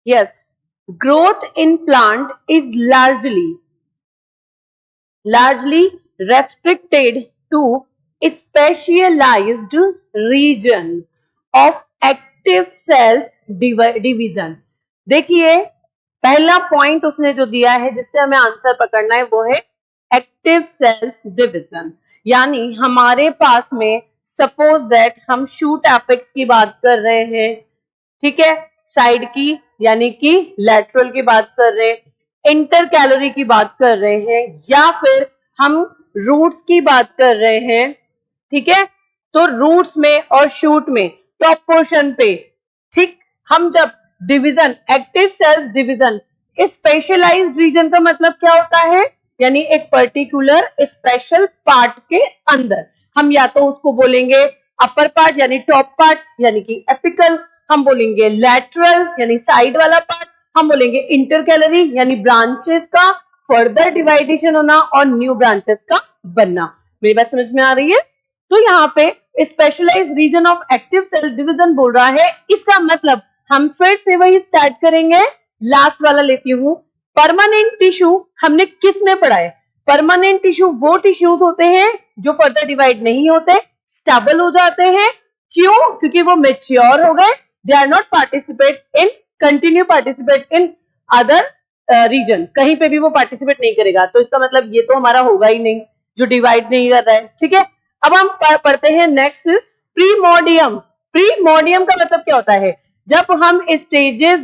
Yes, growth in plant is largely restricted to a specialized region of active cells division. देखिए पहला point उसने जो दिया है जिससे हमें आंसर पकड़ना है वो है एक्टिव सेल्स डिविजन। यानी हमारे पास में सपोज दैट हम शूट एपेक्स की बात कर रहे हैं, ठीक है, साइड की यानी कि लैटरल की बात कर रहे हैं, इंटर कैलोरी की बात कर रहे हैं, या फिर हम रूट्स की बात कर रहे हैं, ठीक है। तो रूट्स में और शूट में टॉप पोर्शन पे, ठीक, हम जब division active cells division, specialized region का मतलब क्या होता है, यानी एक पर्टिकुलर स्पेशल पार्ट के अंदर हम या तो उसको बोलेंगे अपर पार्ट यानी टॉप पार्ट यानी कि एपिकल, हम बोलेंगे लैटरल यानी साइड वाला पार्ट, हम बोलेंगे इंटर कैलोरी यानी ब्रांचेस का फर्दर डिवाइडेशन होना और न्यू ब्रांचेस का बनना। मेरी बात समझ में आ रही है? तो यहाँ पे specialized region of active cell division बोल रहा है, इसका मतलब हम फिर से वही स्टार्ट करेंगे, लास्ट वाला लेती हूं। परमानेंट टिश्यू हमने किस में पढ़ा है? परमानेंट टिश्यू वो टिश्यूज होते हैं जो फर्दर डिवाइड नहीं होते, स्टेबल हो जाते हैं। क्यों? क्योंकि वो मेच्योर हो गए, they are not continue participate in other region, कहीं पे भी वो पार्टिसिपेट नहीं करेगा। तो इसका मतलब ये तो हमारा होगा ही नहीं जो डिवाइड नहीं कर रहा है, ठीक है। अब हम पढ़ते हैं नेक्स्ट, प्रीमोडियम। प्रीमोडियम का मतलब क्या होता है? जब हम स्टेजेस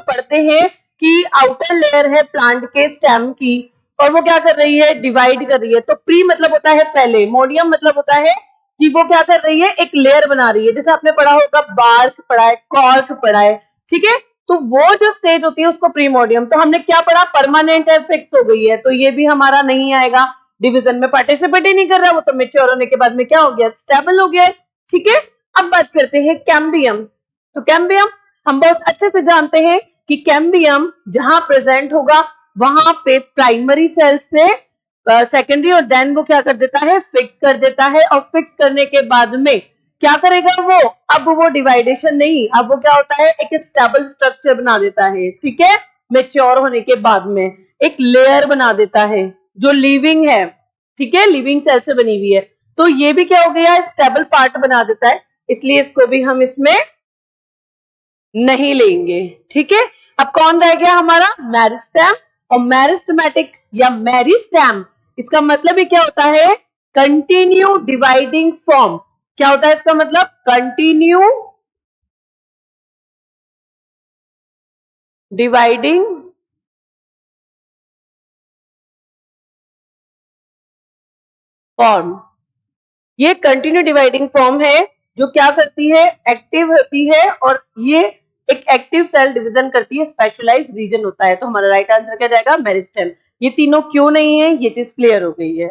पढ़ते हैं कि आउटर लेयर है प्लांट के स्टेम की और वो क्या कर रही है? डिवाइड कर रही है। तो प्री मतलब होता है पहले, मोडियम मतलब होता है कि वो क्या कर रही है? एक लेयर बना रही है। जैसे आपने पढ़ा होगा बार्क पढ़ा है, कॉर्क पढ़ा है, ठीक है। तो वो जो स्टेज होती है उसको प्रीमोडियम। तो हमने क्या पढ़ा? परमानेंट है, फिक्स हो गई है, तो ये भी हमारा नहीं आएगा, डिवीजन में पार्टिसिपेट ही नहीं कर रहा, वो तो मेच्योर होने के बाद में क्या हो गया? स्टेबल हो गया, ठीक है। अब बात करते हैं कैम्बियम। तो कैम्बियम हम बहुत अच्छे से जानते हैं कि कैम्बियम जहां प्रेजेंट होगा वहां पे प्राइमरी सेल से सेकेंडरी और देन वो क्या कर देता है? फिक्स कर देता है। और फिक्स करने के बाद में क्या करेगा वो? अब वो डिवाइडेशन नहीं, अब वो क्या होता है? एक स्टेबल स्ट्रक्चर बना देता है, ठीक है। मेच्योर होने के बाद में एक लेयर बना देता है जो लिविंग है, ठीक है, लिविंग सेल से बनी हुई है। तो ये भी क्या हो गया? स्टेबल पार्ट बना देता है, इसलिए इसको भी हम इसमें नहीं लेंगे, ठीक है। अब कौन रह गया हमारा? मेरिस्टेम। और मेरिस्टेमेटिक या मेरिस्टेम, इसका मतलब ही क्या होता है? Continue dividing form. क्या होता है इसका मतलब? Continue dividing form. ये कंटिन्यू डिवाइडिंग फॉर्म है जो क्या करती है? एक्टिव होती है और ये एक एक्टिव सेल डिवीजन करती है, स्पेशलाइज्ड रीजन होता है। तो हमारा राइट आंसर क्या जाएगा? मेरिस्टेम। ये तीनों क्यों नहीं है ये चीज क्लियर हो गई है।